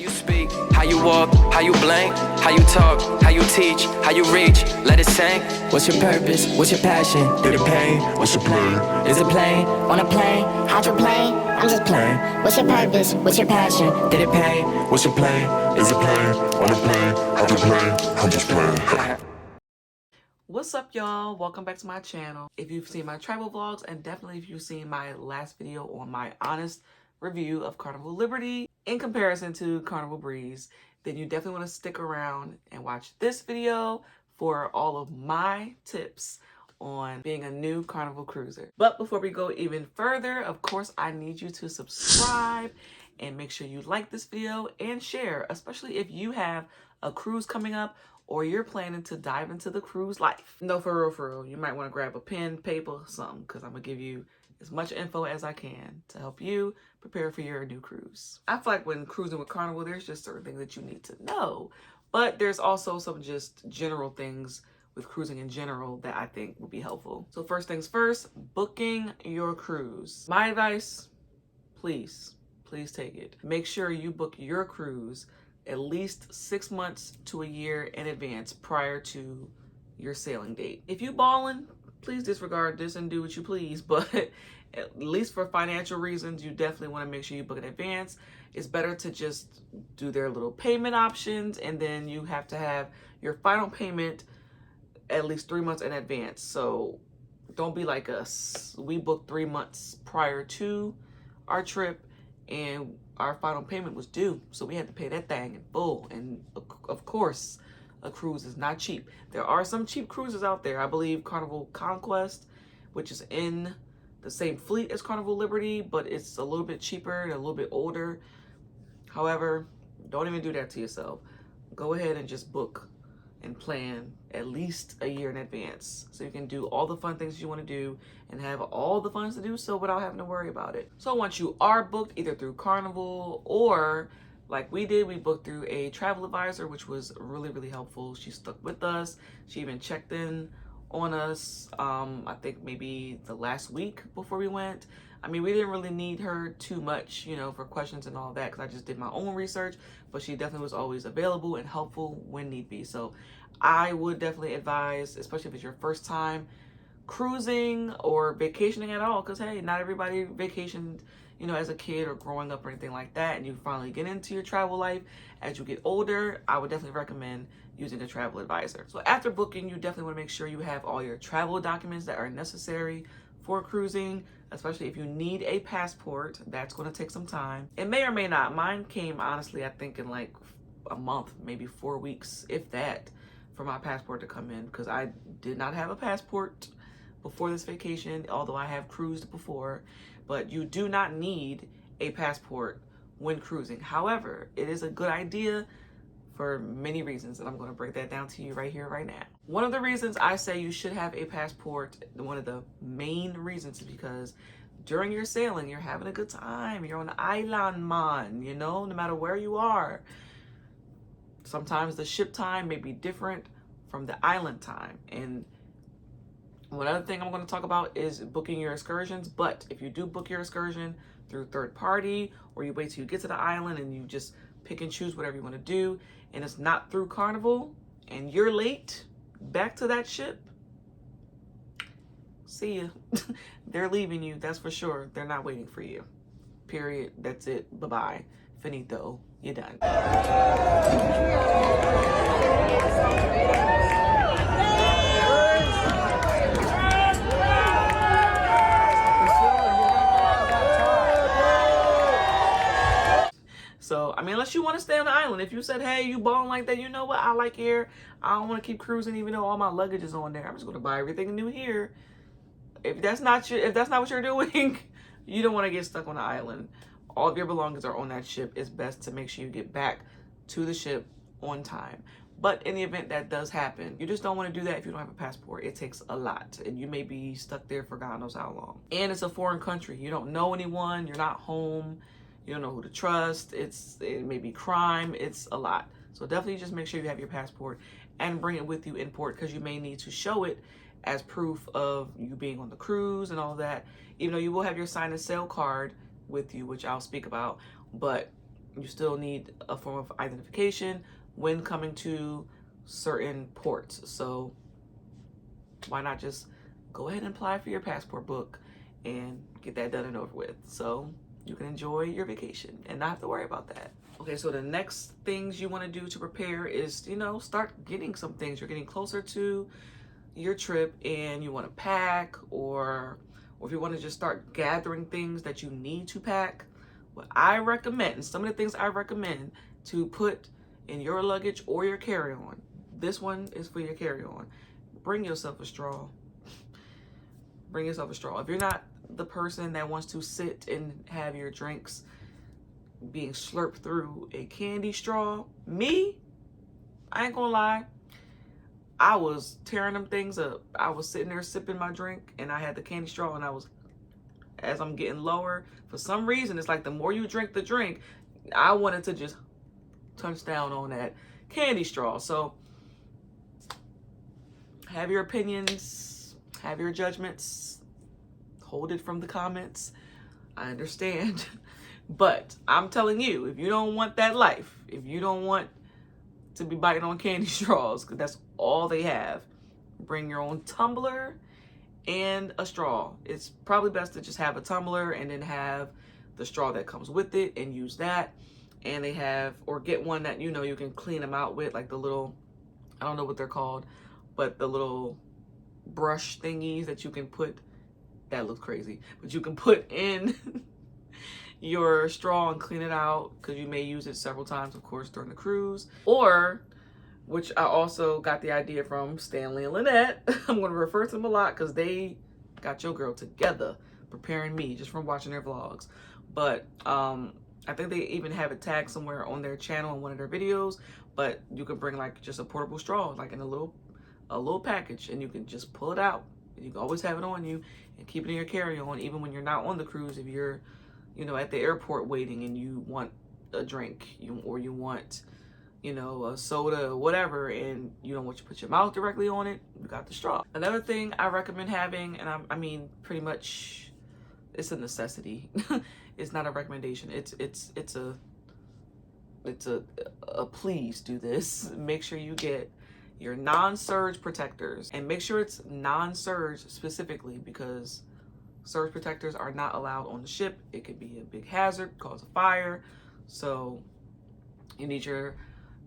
you speak, how you walk, how you blink, how you talk, how you teach, how you reach, let it sink. What's your purpose? What's your passion? Did it pay? What's your plan? Is it plane? On a plane? How'd you play? I'm just playing. What's your purpose? What's your passion? Did it pay? What's your plan? Is it plane? On a plane? How'd you play? I'm just playing. What's up, y'all? Welcome back to my channel. If you've seen my travel vlogs, and definitely if you've seen my last video on my honest review of Carnival Liberty in comparison to Carnival Breeze, then you definitely want to stick around and watch this video for all of my tips on being a new Carnival cruiser. But before we go even further, of course, I need you to subscribe and make sure you like this video and share, especially if you have a cruise coming up or you're planning to dive into the cruise life. No, for real, you might want to grab a pen, paper, something, because I'm going to give you as much info as I can to help you prepare for your new cruise. I feel like when cruising with Carnival, there's just certain things that you need to know, but there's also some just general things with cruising in general that I think would be helpful. So first things first, booking your cruise. My advice, please take it. Make sure you book your cruise at least 6 months to a year in advance prior to your sailing date. If you ballin', please disregard this and do what you please, but at least for financial reasons, you definitely want to make sure you book in advance. It's better to just do their little payment options, and then you have to have your final payment at least 3 months in advance. So don't be like us. We booked 3 months prior to our trip and our final payment was due, so we had to pay that thing in full. And of course, a cruise is not cheap. There are some cheap cruises out there. I believe Carnival Conquest, which is in the same fleet as Carnival Liberty, but it's a little bit cheaper and a little bit older. However, don't even do that to yourself. Go ahead and just book and plan at least a year in advance so you can do all the fun things you want to do and have all the fun to do so without having to worry about it. So once you are booked either through Carnival or like we did, we booked through a travel advisor, which was really helpful. She stuck with us. She even checked in on us, I think maybe the last week before we went. I mean, we didn't really need her too much, you know, for questions and all that, because I just did my own research, but she definitely was always available and helpful when need be. So I would definitely advise, especially if it's your first time cruising or vacationing at all, because hey, not everybody vacationed, you know, as a kid or growing up or anything like that, and you finally get into your travel life as you get older. I would definitely recommend using a travel advisor. So after booking, you definitely want to make sure you have all your travel documents that are necessary for cruising, especially if you need a passport. That's going to take some time. It may or may not. Mine came, honestly, I think in like a month, maybe 4 weeks, if that, for my passport to come in, because I did not have a passport before this vacation, although I have cruised before. But you do not need a passport when cruising. However, it is a good idea for many reasons, and I'm going to break that down to you right here, right now. One of the reasons I say you should have a passport, one of the main reasons, is because during your sailing, you're having a good time. You're on an island, man, you know, no matter where you are. Sometimes the ship time may be different from the island time. And one other thing I'm going to talk about is booking your excursions. But if you do book your excursion through third party, or you wait till you get to the island and you just pick and choose whatever you want to do, and it's not through Carnival, and you're late back to that ship, see ya. They're leaving you, that's for sure. They're not waiting for you. Period. That's it. Bye-bye. Finito. You're done. So, I mean, unless you want to stay on the island. If you said, hey, you balling like that, you know what? I like here. I don't want to keep cruising even though all my luggage is on there. I'm just going to buy everything new here. If that's not what you're doing, you don't want to get stuck on the island. All of your belongings are on that ship. It's best to make sure you get back to the ship on time. But in the event that does happen, you just don't want to do that if you don't have a passport. It takes a lot, and you may be stuck there for God knows how long. And it's a foreign country. You don't know anyone. You're not home. You don't know who to trust. It may be crime. It's a lot. So definitely just make sure you have your passport and bring it with you in port, because you may need to show it as proof of you being on the cruise and all that. Even though you will have your sign and sail card with you, which I'll speak about, but you still need a form of identification when coming to certain ports. So why not just go ahead and apply for your passport book and get that done and over with, so you can enjoy your vacation and not have to worry about that. Okay, so the next things you want to do to prepare is, you know, start getting some things. You're getting closer to your trip and you want to pack, or if you want to just start gathering things that you need to pack. What I recommend, and some of the things I recommend to put in your luggage or your carry-on, this one is for your carry-on. Bring yourself a straw. Bring yourself a straw. If you're not the person that wants to sit and have your drinks being slurped through a candy straw, me, I ain't gonna lie, I was tearing them things up. I was sitting there sipping my drink and I had the candy straw, and as I'm getting lower, for some reason, it's like the more you drink the drink, I wanted to just touch down on that candy straw. So have your opinions, have your judgments, hold it from the comments. I understand. But I'm telling you, if you don't want that life, if you don't want to be biting on candy straws, because that's all they have, bring your own tumbler and a straw. It's probably best to just have a tumbler and then have the straw that comes with it and use that. And they have, or get one that, you know, you can clean them out with, like the little, I don't know what they're called, but the little brush thingies that you can put, that looks crazy, but you can put in your straw and clean it out, because you may use it several times, of course, during the cruise. Or, which I also got the idea from Stanley and Lynette, I'm going to refer to them a lot because they got your girl together, preparing me just from watching their vlogs. But I think they even have it tagged somewhere on their channel in one of their videos. But you can bring like just a portable straw, like in a little package, and you can just pull it out. You can always have it on you and keep it in your carry-on, even when you're not on the cruise. If you're, you know, at the airport waiting and you want a drink, or you want, you know, a soda or whatever, and you don't want to put your mouth directly on it, you got the straw. Another thing I recommend having, and I mean pretty much it's a necessity. It's not a recommendation. It's a please do this. Make sure you get your non-surge protectors, and make sure it's non-surge specifically, because surge protectors are not allowed on the ship. It could be a big hazard, cause a fire. So you need your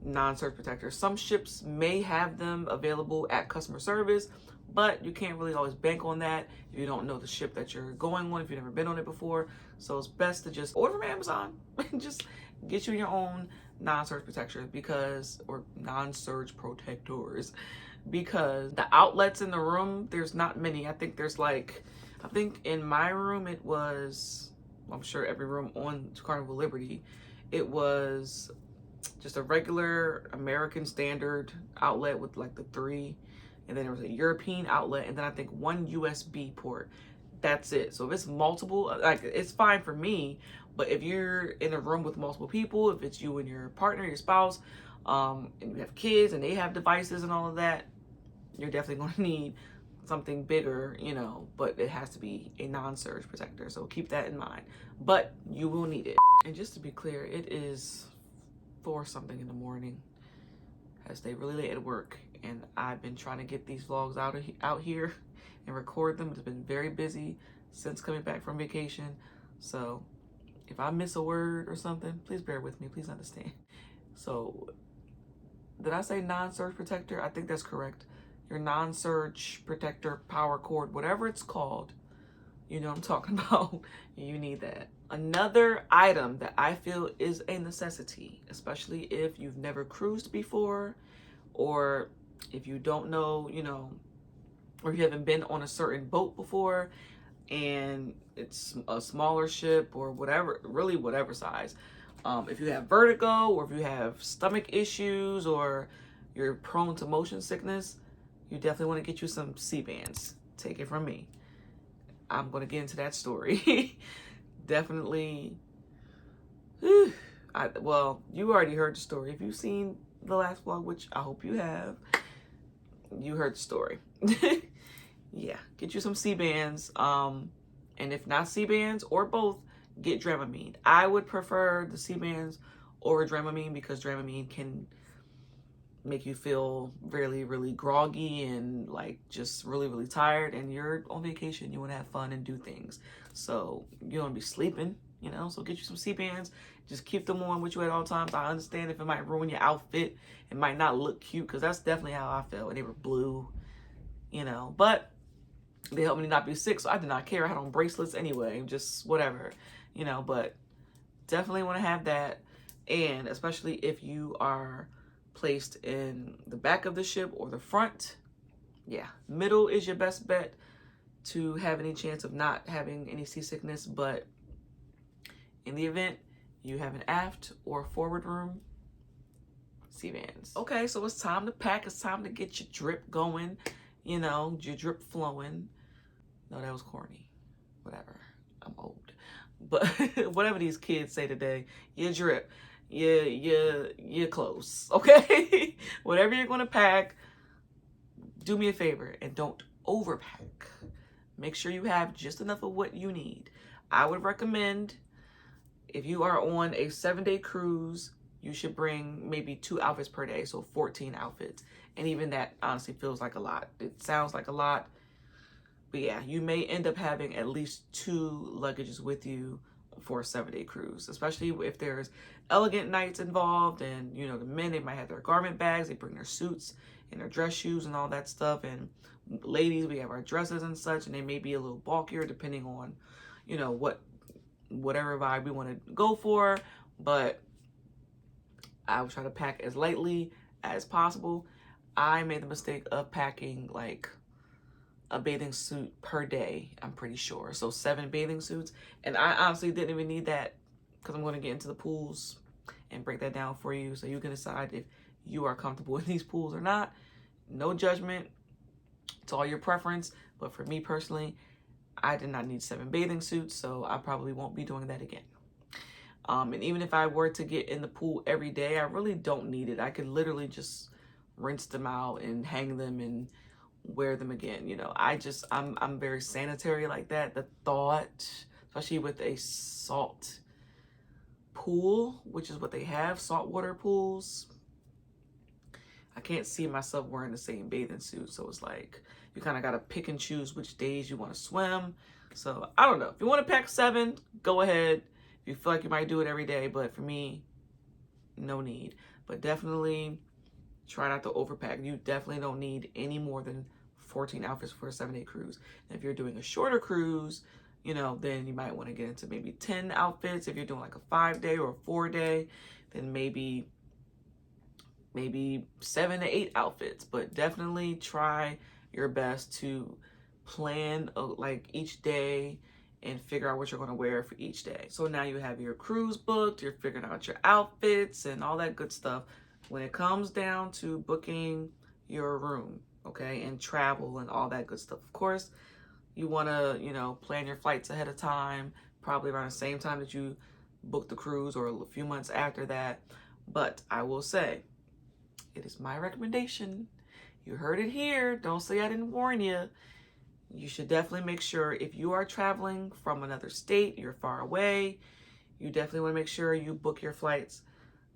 non-surge protectors. Some ships may have them available at customer service, but you can't really always bank on that if you don't know the ship that you're going on, if you've never been on it before. So it's best to just order from Amazon and just get you your own non-surge protectors, or non-surge protectors, because the outlets in the room, there's not many. I think in my room it was, I'm sure every room on Carnival Liberty, it was just a regular American standard outlet with like the 3, and then there was a European outlet, and then I think 1 USB port. That's it. So if it's multiple, like, it's fine for me, but if you're in a room with multiple people, if it's you and your partner, your spouse, and you have kids and they have devices and all of that, you're definitely going to need something bigger, you know, but it has to be a non-surge protector. So keep that in mind, but you will need it. And just to be clear, it is 4 something in the morning. I stay really late at work, and I've been trying to get these vlogs out here and record them. It's been very busy since coming back from vacation. So if I miss a word or something, please bear with me, please understand. So did I say non-surge protector? I think that's correct. Your non-surge protector, power cord, whatever it's called, you know what I'm talking about. You need that. Another item that I feel is a necessity, especially if you've never cruised before, or if you don't know, you know, or you haven't been on a certain boat before and it's a smaller ship or whatever, really whatever size. If you have vertigo, or if you have stomach issues, or you're prone to motion sickness, you definitely want to get you some C-bands. Take it from me. I'm going to get into that story. Definitely. Well, you already heard the story. If you've seen the last vlog, which I hope you have, you heard the story. Yeah, get you some C-bands. And if not C-bands or both, get Dramamine. I would prefer the Sea-Bands over Dramamine because Dramamine can make you feel really, really groggy and like just really, really tired. And you're on vacation, you want to have fun and do things. So you don't want to be sleeping, you know, so get you some Sea-Bands. Just keep them on with you at all times. I understand if it might ruin your outfit, it might not look cute, because that's definitely how I felt when they were blue, you know, but they helped me not be sick, so I did not care. I had on bracelets anyway, just whatever, you know, but definitely want to have that. And especially if you are placed in the back of the ship or the front, yeah, middle is your best bet to have any chance of not having any seasickness. But in the event you have an aft or forward room, Sea-Bands. Okay, so it's time to pack. It's time to get your drip going, you know, your drip flowing. No, that was corny. Whatever. I'm old. But whatever these kids say today, your drip, your clothes, okay? Whatever you're gonna pack, do me a favor and don't overpack. Make sure you have just enough of what you need. I would recommend, if you are on a 7-day cruise, you should bring maybe 2 outfits per day, so 14 outfits. And even that honestly feels like a lot. It sounds like a lot, but yeah, you may end up having at least 2 luggages with you for a 7-day cruise, especially if there's elegant nights involved. And you know, the men, they might have their garment bags, they bring their suits and their dress shoes and all that stuff. And ladies, we have our dresses and such, and they may be a little bulkier depending on, you know, whatever vibe we want to go for. But I would try to pack as lightly as possible. I made the mistake of packing like a bathing suit per day, I'm pretty sure. So 7 bathing suits. And I honestly didn't even need that, because I'm going to get into the pools and break that down for you, so you can decide if you are comfortable in these pools or not. No judgment. It's all your preference. But for me personally, I did not need 7 bathing suits, so I probably won't be doing that again. And even if I were to get in the pool every day, I really don't need it. I could literally just rinse them out and hang them and wear them again. You know, I'm very sanitary like that. The thought, especially with a salt pool, which is what they have, saltwater pools, I can't see myself wearing the same bathing suit. So it's like, you kind of got to pick and choose which days you want to swim. So I don't know. If you want to pack 7, go ahead. If you feel like you might do it every day, but for me, no need. But definitely try not to overpack. You definitely don't need any more than 14 outfits for a 7-day cruise. And if you're doing a shorter cruise, you know, then you might want to get into maybe 10 outfits. If you're doing like a 5-day or a 4-day, then maybe 7 to 8 outfits. But definitely try your best to plan like each day and figure out what you're going to wear for each day. So now you have your cruise booked, you're figuring out your outfits and all that good stuff. When it comes down to booking your room, okay, and travel and all that good stuff, of course, you want to, you know, plan your flights ahead of time, probably around the same time that you book the cruise or a few months after that. But I will say, it is my recommendation. You heard it here. Don't say I didn't warn you. You should definitely make sure, if you are traveling from another state, you're far away, you definitely want to make sure you book your flights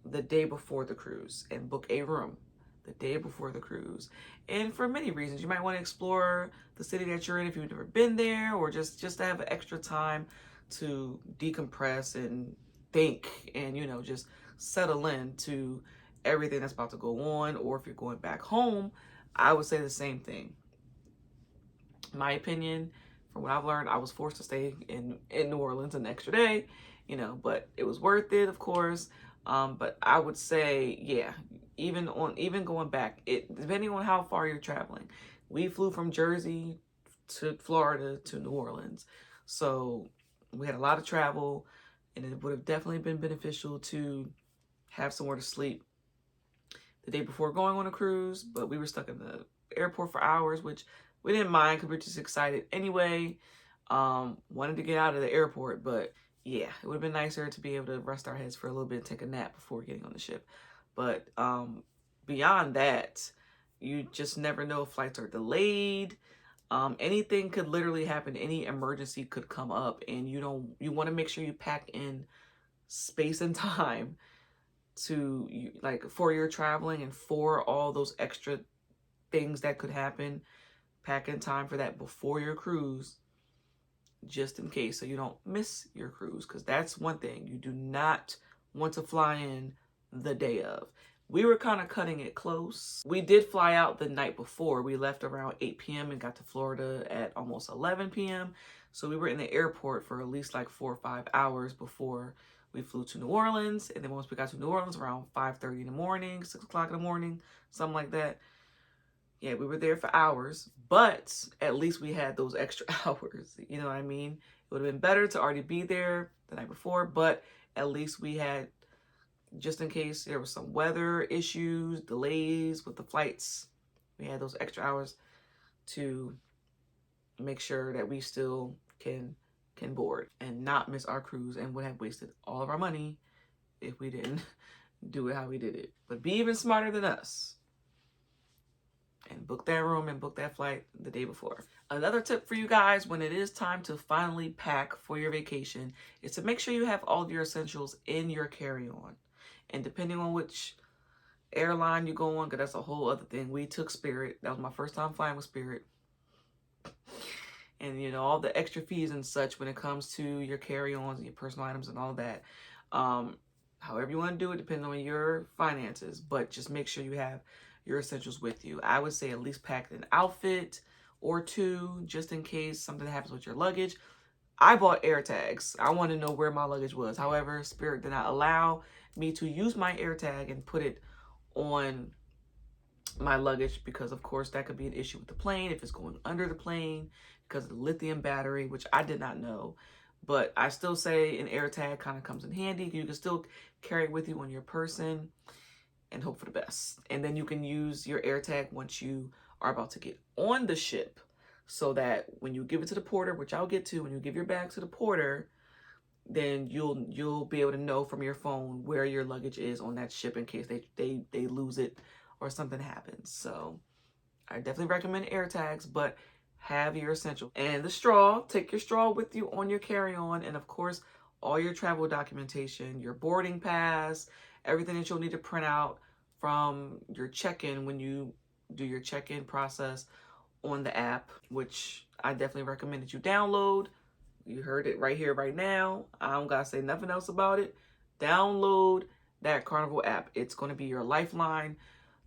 the day before the cruise and book a room the day before the cruise. And for many reasons, you might want to explore the city that you're in if you've never been there, or just to have extra time to decompress and think and, you know, just settle in to everything that's about to go on. Or if you're going back home, I would say the same thing. My opinion, from what I've learned, I was forced to stay in New Orleans an extra day, you know, but it was worth it, of course. But I would say, yeah, even going back, depending on how far you're traveling. We flew from Jersey to Florida to New Orleans, so we had a lot of travel, and it would have definitely been beneficial to have somewhere to sleep the day before going on a cruise. But we were stuck in the airport for hours, which we didn't mind because we were just excited anyway. Wanted to get out of the airport, but yeah, it would have been nicer to be able to rest our heads for a little bit and take a nap before getting on the ship. But beyond that, you just never know if flights are delayed. Anything could literally happen. Any emergency could come up, and you want to make sure you pack in space and time to like for your traveling and for all those extra things that could happen. Pack in time for that before your cruise, just in case, so you don't miss your cruise, because that's one thing you do not want to fly in the day of. We were kind of cutting it close. We did fly out the night before. We left around 8 p.m. and got to Florida at almost 11 p.m. So we were in the airport for at least like 4 or 5 hours before we flew to New Orleans. And then once we got to New Orleans around 5:30 in the morning, 6 o'clock in the morning, something like that. Yeah, we were there for hours, but at least we had those extra hours. You know what I mean? It would have been better to already be there the night before, but at least we had, just in case there was some weather issues, delays with the flights, we had those extra hours to make sure that we still can board and not miss our cruise, and would have wasted all of our money if we didn't do it how we did it. But be even smarter than us and book that room and book that flight the day before. Another tip for you guys when it is time to finally pack for your vacation is to make sure you have all of your essentials in your carry-on. And depending on which airline you go on, because that's a whole other thing. We took Spirit. That was my first time flying with Spirit. And, you know, all the extra fees and such when it comes to your carry-ons and your personal items and all that. However you want to do it, depending on your finances. But just make sure you have your essentials with you. I would say at least pack an outfit or two, just in case something happens with your luggage. I bought air tags. I want to know where my luggage was. However, Spirit did not allow me to use my air tag and put it on my luggage, because of course that could be an issue with the plane if it's going under the plane because of the lithium battery, which I did not know. But I still say an air tag kind of comes in handy. You can still carry it with you on your person and hope for the best. And then you can use your air tag once you are about to get on the ship, so that when you give it to the porter, which I'll get to, when you give your bag to the porter, then you'll be able to know from your phone where your luggage is on that ship in case they lose it or something happens. So I definitely recommend air tags, but have your essentials. And the straw, take your straw with you on your carry-on, and of course all your travel documentation, your boarding pass, everything that you'll need to print out from your check-in when you do your check-in process on the app, which I definitely recommend that you download. You heard it right here, right now. I don't gotta say nothing else about it. Download that Carnival app. It's going to be your lifeline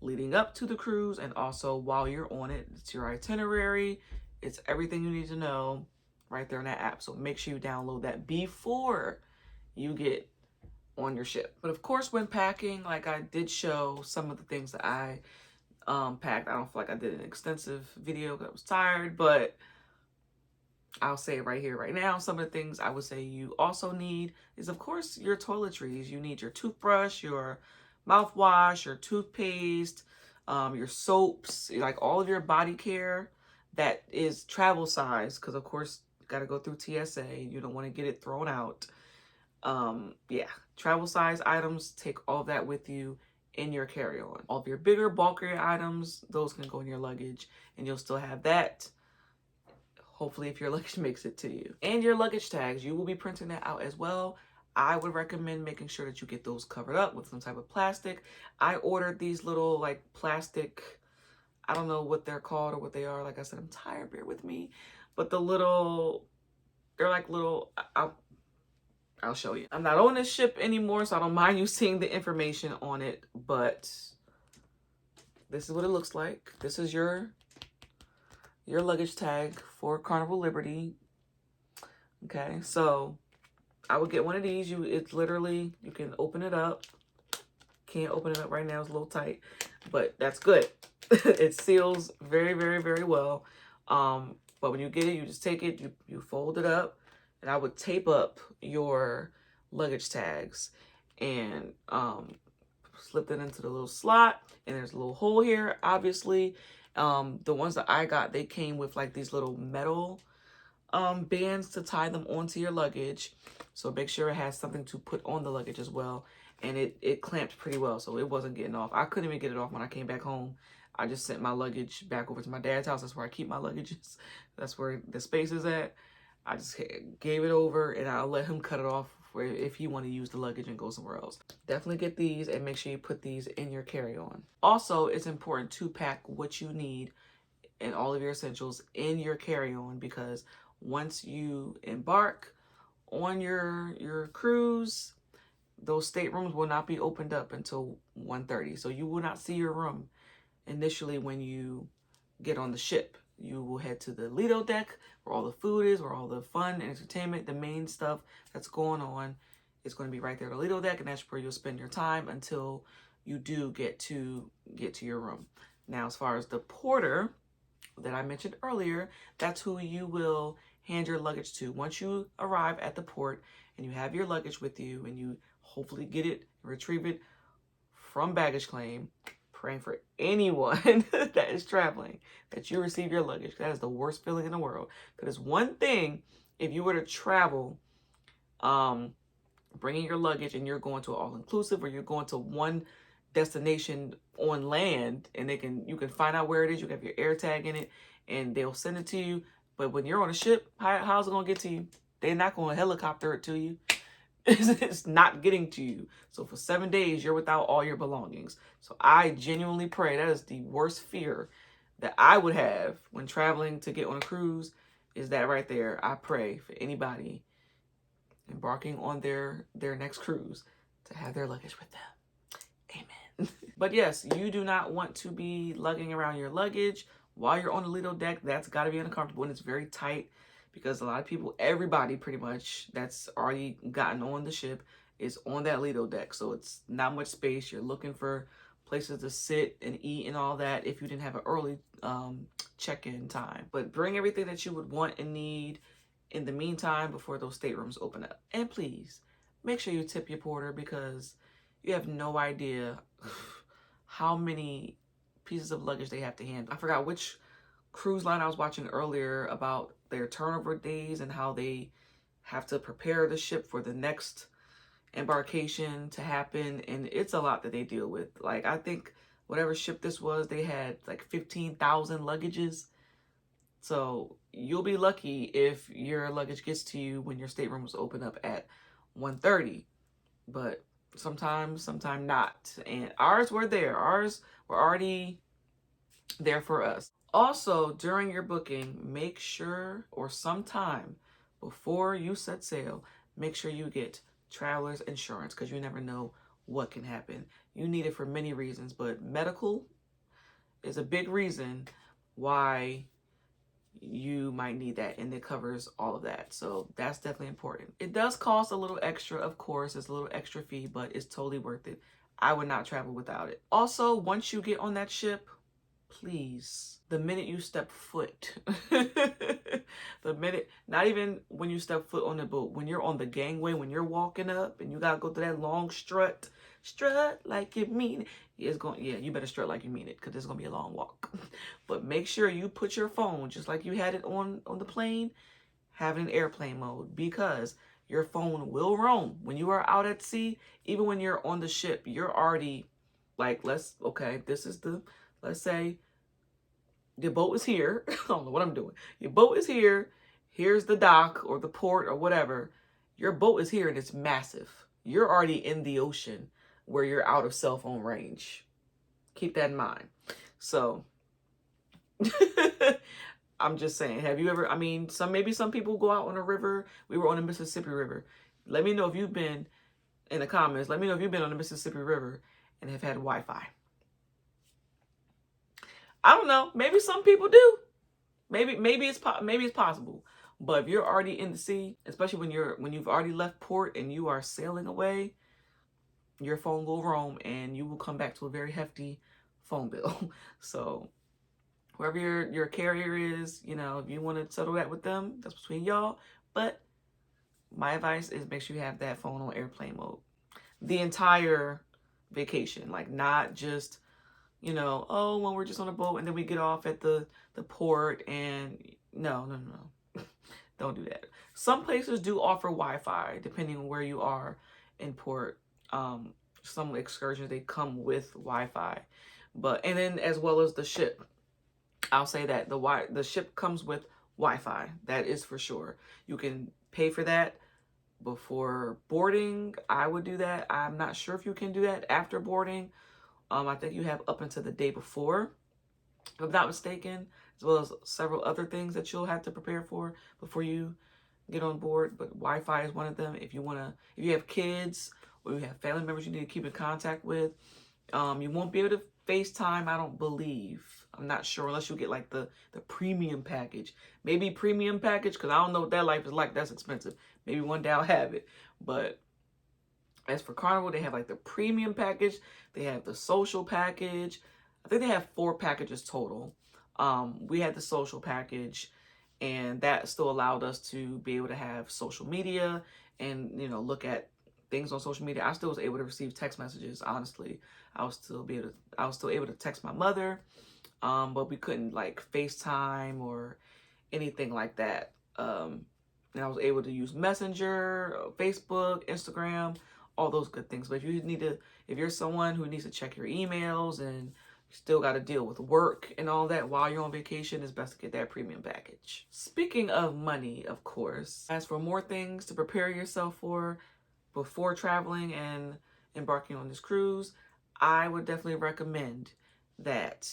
leading up to the cruise and also while you're on it. It's your itinerary. It's everything you need to know right there in that app. So make sure you download that before you get on your ship. But of course, when packing, like I did show some of the things that I packed. I don't feel like I did an extensive video because I was tired, but I'll say it right here, right now. Some of the things I would say you also need is, of course, your toiletries. You need your toothbrush, your mouthwash, your toothpaste, your soaps, like all of your body care that is travel size, because of course you got to go through TSA. You don't want to get it thrown out. Yeah, travel size items, take all of that with you in your carry-on. All of your bigger, bulkier items, those can go in your luggage, and you'll still have that, hopefully, if your luggage makes it to you. And your luggage tags, you will be printing that out as well. I would recommend making sure that you get those covered up with some type of plastic. I ordered these little like plastic, I don't know what they're called or what they are. Like I said, I'm tired, bear with me. But the little, they're like little, I'll show you. I'm not on this ship anymore, so I don't mind you seeing the information on it, but this is what it looks like. This is your luggage tag for Carnival Liberty. Okay, so I would get one of these. It's literally, you can open it up. Can't open it up right now, it's a little tight, but that's good. It seals very, very, very well. But when you get it, you just take it, you fold it up, and I would tape up your luggage tags and slip it into the little slot, and there's a little hole here, obviously. The ones that I got, they came with like these little metal bands to tie them onto your luggage. So make sure it has something to put on the luggage as well. And it clamped pretty well, so it wasn't getting off. I couldn't even get it off when I came back home. I just sent my luggage back over to my dad's house. That's where I keep my luggages. That's where the space is at. I just gave it over, and I'll let him cut it off for if he want to use the luggage and go somewhere else. Definitely get these, and make sure you put these in your carry-on. Also, it's important to pack what you need and all of your essentials in your carry-on, because once you embark on your cruise, those staterooms will not be opened up until 1:30. So you will not see your room initially when you get on the ship. You will head to the Lido deck where all the food is, where all the fun and entertainment, the main stuff that's going on is going to be right there at the Lido deck, and that's where you'll spend your time until you do get to your room. Now, as far as the porter that I mentioned earlier, that's who you will hand your luggage to. Once you arrive at the port and you have your luggage with you, and you hopefully get it, retrieve it from baggage claim, praying for anyone that is traveling that you receive your luggage. That is the worst feeling in the world. Because it's one thing if you were to travel, bringing your luggage and you're going to an all-inclusive, or you're going to one destination on land, and you can find out where it is. You have your air tag in it, and they'll send it to you. But when you're on a ship, how's it gonna get to you? They're not gonna helicopter it to you. It's not getting to you. So for 7 days, you're without all your belongings. So I genuinely pray, that is the worst fear that I would have when traveling to get on a cruise, is that right there. I pray for anybody embarking on their next cruise to have their luggage with them. Amen. But yes, you do not want to be lugging around your luggage while you're on the Lido deck. That's got to be uncomfortable, and it's very tight, because a lot of people, everybody pretty much that's already gotten on the ship is on that Lido deck. So it's not much space. You're looking for places to sit and eat and all that if you didn't have an early check-in time. But bring everything that you would want and need in the meantime before those staterooms open up. And please, make sure you tip your porter, because you have no idea how many pieces of luggage they have to handle. I forgot which cruise line I was watching earlier about their turnover days and how they have to prepare the ship for the next embarkation to happen, and it's a lot that they deal with. Like, I think whatever ship this was, they had like 15,000 luggages. So you'll be lucky if your luggage gets to you when your staterooms open up at 1:30, but sometimes not. And ours were there. Ours were already there for us. Also, during your booking, make sure, or sometime before you set sail, make sure you get traveler's insurance, because you never know what can happen. You need it for many reasons, but medical is a big reason why you might need that, and it covers all of that. So that's definitely important. It does cost a little extra, of course. It's a little extra fee, but it's totally worth it. I would not travel without it. Also, once you get on that ship, please, the minute you step foot, the minute, not even when you step foot on the boat, when you're on the gangway, when you're walking up and you gotta go through that long strut like you mean it. You better strut like you mean it, because it's gonna be a long walk. But make sure you put your phone, just like you had it on the plane, have it in airplane mode, because your phone will roam when you are out at sea. Even when you're on the ship, you're already like, let's say your boat is here. I don't know what I'm doing. Your boat is here. Here's the dock or the port or whatever. Your boat is here and it's massive. You're already in the ocean where you're out of cell phone range. Keep that in mind. So I'm just saying, have you ever, maybe some people go out on a river. We were on the Mississippi River. Let me know if you've been, in the comments, let me know if you've been on the Mississippi River and have had Wi-Fi. I don't know. Maybe some people do. Maybe it's possible. But if you're already in the sea, especially when you've already left port and you are sailing away, your phone will roam and you will come back to a very hefty phone bill. So whoever your carrier is, if you want to settle that with them, that's between y'all. But my advice is make sure you have that phone on airplane mode the entire vacation. Like, not just, when we're just on a boat and then we get off at the port and no. Don't do that. Some places do offer Wi-Fi depending on where you are in port. Some excursions, they come with Wi-Fi, But and then as well as the ship, I'll say that the ship comes with Wi-Fi. That is for sure. You can pay for that before boarding. I would do that. I'm not sure if you can do that after boarding. I think you have up until the day before, if I'm not mistaken, as well as several other things that you'll have to prepare for before you get on board. But Wi-Fi is one of them. If you have kids or you have family members you need to keep in contact with, you won't be able to FaceTime, I don't believe. I'm not sure unless you get like the premium package. Maybe premium package, because I don't know what that life is like. That's expensive. Maybe one day I'll have it. But as for Carnival, they have like the premium package. They have the social package. I think they have 4 packages total. We had the social package, and that still allowed us to be able to have social media and, you know, look at things on social media. I still was able to receive text messages. Honestly, I was still able to text my mother, but we couldn't like FaceTime or anything like that. And I was able to use Messenger, Facebook, Instagram, all those good things. But if you're someone who needs to check your emails and you still got to deal with work and all that while you're on vacation, it's best to get that premium package. Speaking of money, of course, as for more things to prepare yourself for before traveling and embarking on this cruise, I would definitely recommend that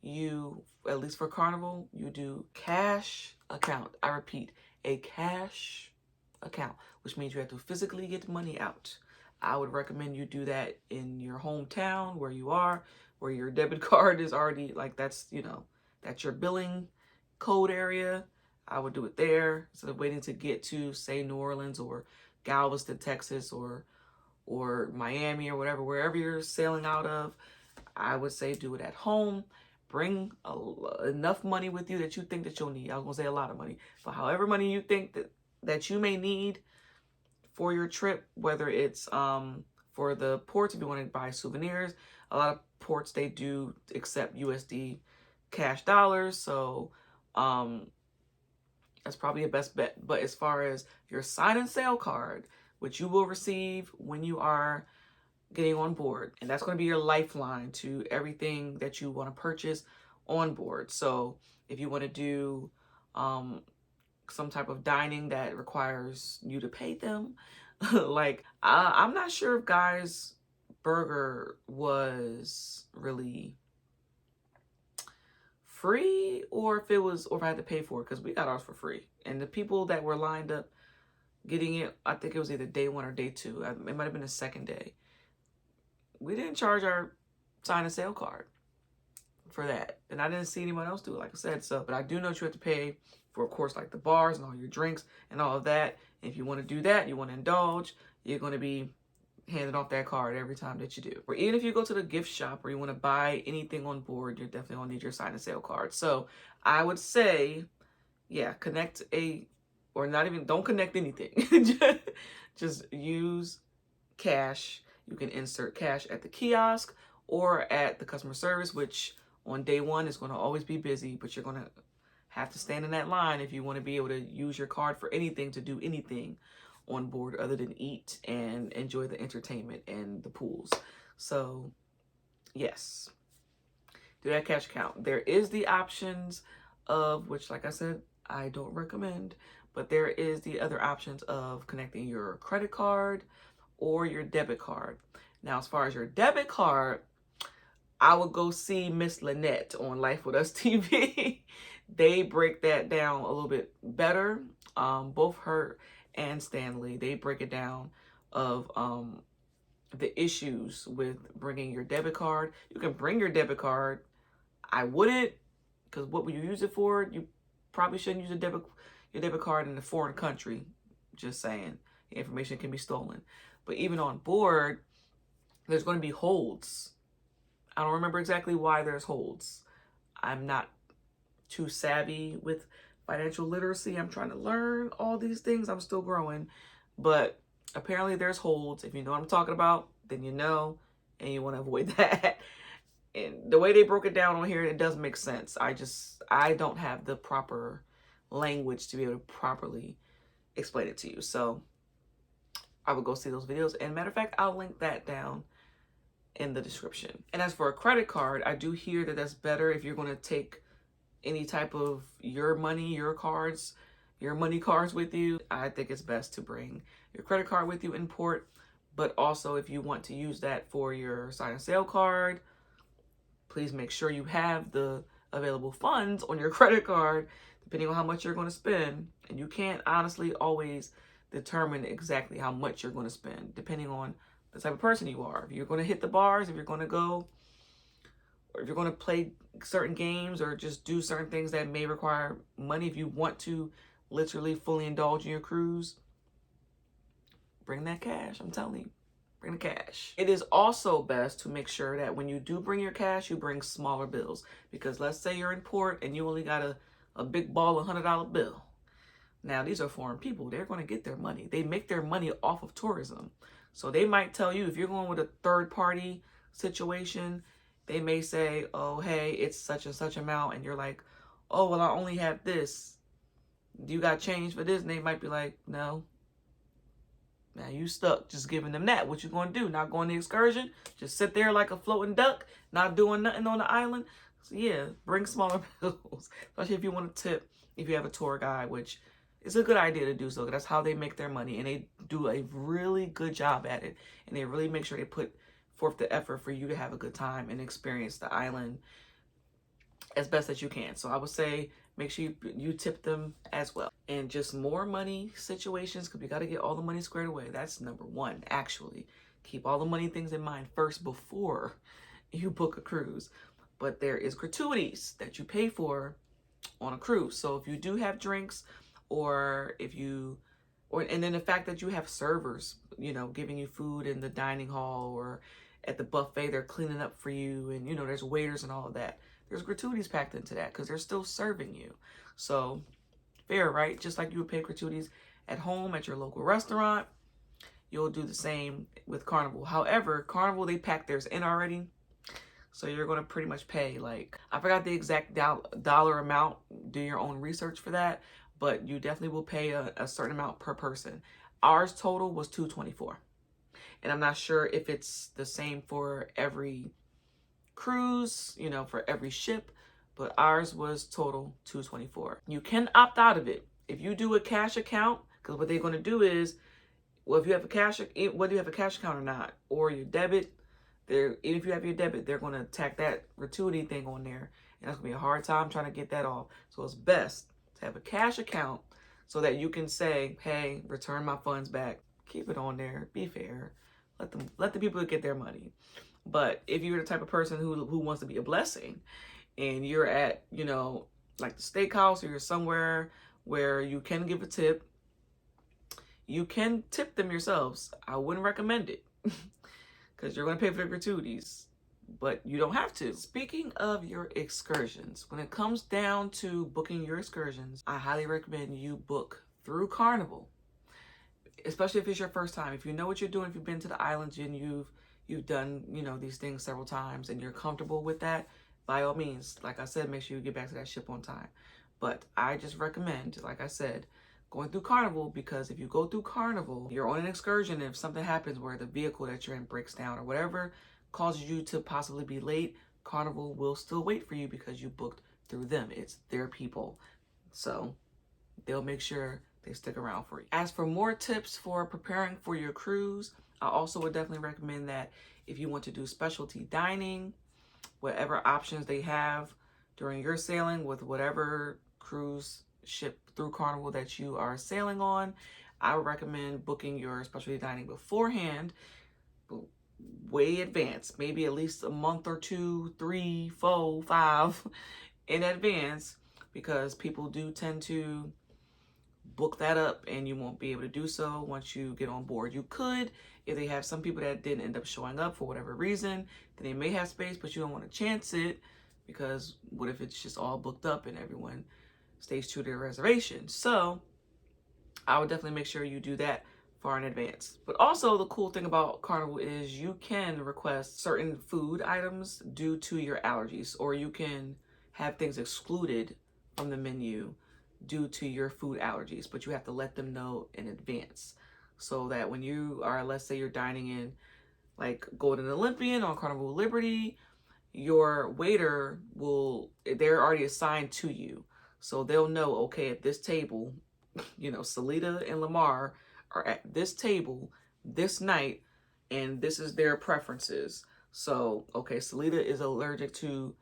you, at least for Carnival, you do cash account. I repeat, a cash account, which means you have to physically get the money out. I would recommend you do that in your hometown where you are, where your debit card is already, like, that's, you know, that's your billing code area. I would do it there instead of waiting to get to, say, New Orleans or Galveston, Texas, or Miami or whatever, wherever you're sailing out of. I would say do it at home. Bring enough money with you that you think that you'll need. I was gonna say a lot of money, but however money you think that you may need for your trip, whether it's for the ports, if you want to buy souvenirs. A lot of ports, they do accept USD cash dollars, so that's probably a best bet. But as far as your sign and sail card, which you will receive when you are getting on board, and that's going to be your lifeline to everything that you want to purchase on board. So if you want to do some type of dining that requires you to pay them, like I'm not sure if Guy's Burger was really free or if I had to pay for it, because we got ours for free. And the people that were lined up getting it, I think it was either day 1 or day 2. It might have been the second day. We didn't charge our sign and sail card for that. And I didn't see anyone else do it, like I said. So, but I do know that you have to pay for, of course, like the bars and all your drinks and all of that. And if you want to do that, you want to indulge, you're going to be handing off that card every time that you do. Or even if you go to the gift shop or you want to buy anything on board, you're definitely going to need your sign and sail card. So I would say, yeah, don't connect anything. Just use cash. You can insert cash at the kiosk or at the customer service, which on day 1 is going to always be busy, but you're going to have to stand in that line if you want to be able to use your card for anything, to do anything on board other than eat and enjoy the entertainment and the pools. So yes, do that cash account. There is the options of, which, like I said, I don't recommend, but there is the other options of connecting your credit card or your debit card. Now, as far as your debit card, I would go see Miss Lynette on Life With Us TV. They break that down a little bit better. Both her and Stanley, they break it down of the issues with bringing your debit card. You can bring your debit card. I wouldn't, because what would you use it for? You probably shouldn't use your debit card in a foreign country. Just saying, the information can be stolen. But even on board, there's going to be holds. I don't remember exactly why there's holds. I'm not too savvy with financial literacy. I'm trying to learn all these things. I'm still growing. But apparently there's holds. If you know what I'm talking about, then you know, and you want to avoid that. And the way they broke it down on here, it does make sense. I don't have the proper language to be able to properly explain it to you. So I would go see those videos. And matter of fact, I'll link that down in the description. And as for a credit card, I do hear that that's better if you're going to take any type of your money, your cards, your money cards with you. I think it's best to bring your credit card with you in port. But also, if you want to use that for your sign and sale card, please make sure you have the available funds on your credit card, depending on how much you're going to spend. And you can't honestly always determine exactly how much you're going to spend, depending on the type of person you are. If you're going to hit the bars, if you're going to go, or if you're going to play certain games or just do certain things that may require money, if you want to literally fully indulge in your cruise, bring that cash. I'm telling you, bring the cash. It is also best to make sure that when you do bring your cash, you bring smaller bills. Because let's say you're in port and you only got a big ball of $100 bill. Now, these are foreign people. They're going to get their money. They make their money off of tourism. So they might tell you, if you're going with a third party situation, they may say, oh, hey, it's such and such amount. And you're like, oh, well, I only have this. Do you got change for this? And they might be like, no. Now you stuck just giving them that. What you going to do? Not going on the excursion? Just sit there like a floating duck, not doing nothing on the island? So yeah, bring smaller bills. Especially if you want to tip, if you have a tour guide, which is a good idea to do so. That's how they make their money. And they do a really good job at it. And they really make sure they put forth the effort for you to have a good time and experience the island as best as you can. So I would say make sure you tip them as well. And just more money situations, because you got to get all the money squared away. That's number one, actually. Keep all the money things in mind first before you book a cruise. But there is gratuities that you pay for on a cruise. So if you do have drinks, or if you, and then the fact that you have servers, you know, giving you food in the dining hall or at the buffet, they're cleaning up for you, and you know, there's waiters and all of that. There's gratuities packed into that because they're still serving you. So fair, right? Just like you would pay gratuities at home at your local restaurant, you'll do the same with Carnival. However, Carnival, they pack theirs in already. So you're going to pretty much pay, like, I forgot the exact dollar amount. Do your own research for that. But you definitely will pay a certain amount per person. Ours total was $224. And I'm not sure if it's the same for every cruise, you know, for every ship, but ours was total $224. You can opt out of it if you do a cash account, because what they're going to do is, well, if you have a cash, whether you have a cash account or not, or your debit, even if you have your debit, they're going to tack that gratuity thing on there, and that's going to be a hard time trying to get that off. So it's best to have a cash account so that you can say, hey, return my funds back, keep it on there, be fair, let the people get their money. But if you're the type of person who wants to be a blessing, and you're at, you know, like the steakhouse, or you're somewhere where you can give a tip, you can tip them yourselves. I wouldn't recommend it because you're going to pay for the gratuities, but you don't have to. Speaking of your excursions, when it comes down to booking your excursions, I highly recommend you book through Carnival, especially if it's your first time. If you know what you're doing, if you've been to the islands and you've done, you know, these things several times and you're comfortable with that, by all means, like I said, make sure you get back to that ship on time. But I just recommend, like I said, going through Carnival, because if you go through Carnival, you're on an excursion, and if something happens where the vehicle that you're in breaks down or whatever causes you to possibly be late, Carnival will still wait for you because you booked through them. It's their people. So they'll make sure they stick around for you. As for more tips for preparing for your cruise, I also would definitely recommend that if you want to do specialty dining, whatever options they have during your sailing with whatever cruise ship through Carnival that you are sailing on, I would recommend booking your specialty dining beforehand, way advanced, maybe at least a month or 2, 3, 4, 5 in advance, because people do tend to book that up and you won't be able to do so once you get on board. You could, if they have some people that didn't end up showing up for whatever reason, then they may have space, but you don't want to chance it, because what if it's just all booked up and everyone stays true to their reservation? So I would definitely make sure you do that far in advance. But also, the cool thing about Carnival is you can request certain food items due to your allergies, or you can have things excluded from the menu due to your food allergies, but you have to let them know in advance, so that when you are, let's say you're dining in like Golden Olympian or Carnival Liberty, your waiter they're already assigned to you. So they'll know, okay, at this table, Salida and Lamar are at this table this night, and this is their preferences. So, okay, Salida is allergic to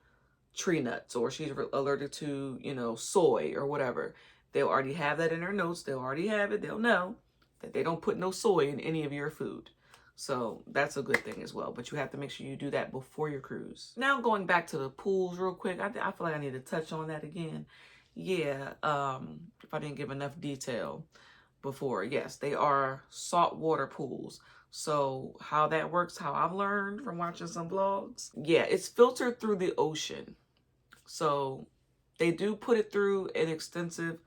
tree nuts, or she's allergic to, soy or whatever. They'll already have that in their notes. They'll already have it. They'll know that they don't put no soy in any of your food. So that's a good thing as well. But you have to make sure you do that before your cruise. Now going back to the pools real quick. I feel like I need to touch on that again. Yeah, if I didn't give enough detail before. Yes, they are saltwater pools. So how that works, how I've learned from watching some vlogs. Yeah, it's filtered through the ocean. So they do put it through an extensive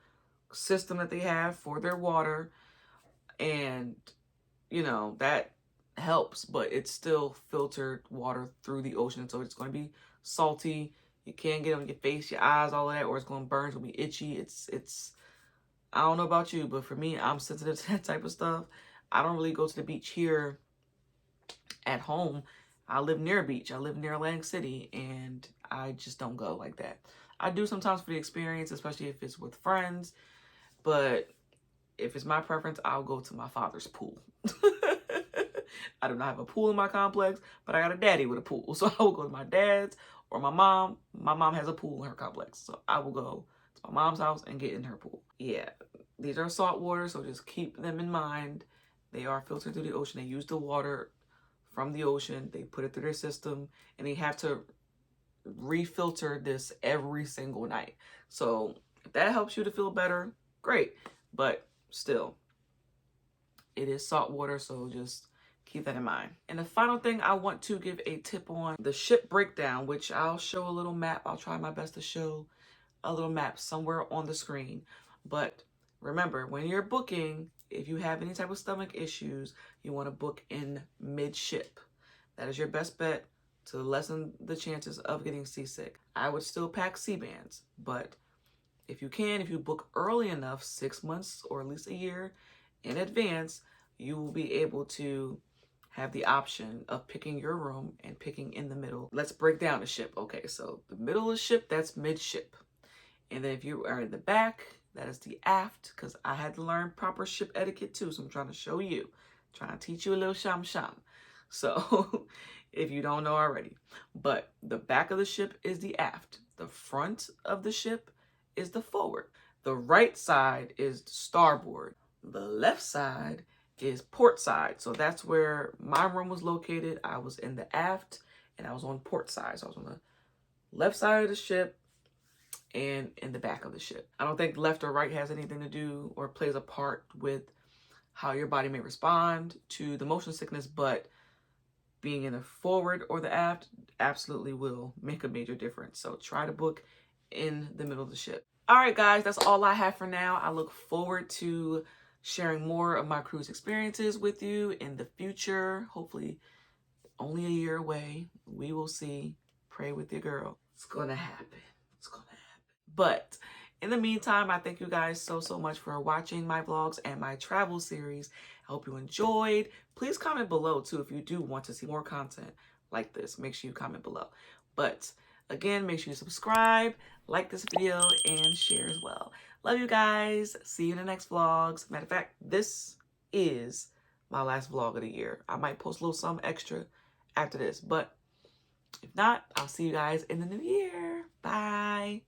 system that they have for their water. And, that helps, but it's still filtered water through the ocean. So it's going to be salty. You can't get on your face, your eyes, all of that, or it's going to burn, it's going to be itchy. It's, I don't know about you, but for me, I'm sensitive to that type of stuff. I don't really go to the beach here at home. I live near a beach. I live near Atlantic City, and I just don't go like that. I do sometimes for the experience, especially if it's with friends, but if it's my preference, I'll go to my father's pool. I do not have a pool in my complex, but I got a daddy with a pool. So I will go to my dad's or my mom. My mom has a pool in her complex. So I will go to my mom's house and get in her pool. Yeah, these are salt water, so just keep them in mind. They are filtered through the ocean. They use the water from the ocean. They put it through their system, and they have to refilter this every single night. So if that helps you to feel better, great. But still, it is salt water, so just keep that in mind. And the final thing I want to give a tip on, the ship breakdown, which I'll show a little map. I'll try my best to show a little map somewhere on the screen. But remember, when you're booking, if you have any type of stomach issues, you want to book in mid-ship. That is your best bet to lessen the chances of getting seasick. I would still pack Sea-Bands, but if you book early enough, 6 months or at least a year in advance, you will be able to have the option of picking your room and picking in the middle. Let's break down the ship. Okay, so the middle of the ship, that's mid-ship. And then if you are in the back, that is the aft, because I had to learn proper ship etiquette too, so I'm trying to show you, trying to teach you a little sham. So if you don't know already. But the back of the ship is the aft. The front of the ship is the forward. The right side is the starboard. The left side is port side. So that's where my room was located. I was in the aft and I was on port side. So I was on the left side of the ship and in the back of the ship. I don't think left or right has anything to do or plays a part with how your body may respond to the motion sickness, but being in the forward or the aft absolutely will make a major difference. So try to book in the middle of the ship. All right, guys, that's all I have for now. I look forward to sharing more of my cruise experiences with you in the future. Hopefully only a year away. We will see. Pray with your girl. It's gonna happen. It's gonna happen. But in the meantime, I thank you guys so much for watching my vlogs and my travel series. I hope you enjoyed. Please comment below too if you do want to see more content like this. Make sure you comment below. But again, make sure you subscribe, like this video, and share as well. Love you guys. See you in the next vlogs. Matter of fact, this is my last vlog of the year. I might post a little something extra after this, but if not, I'll see you guys in the new year. Bye.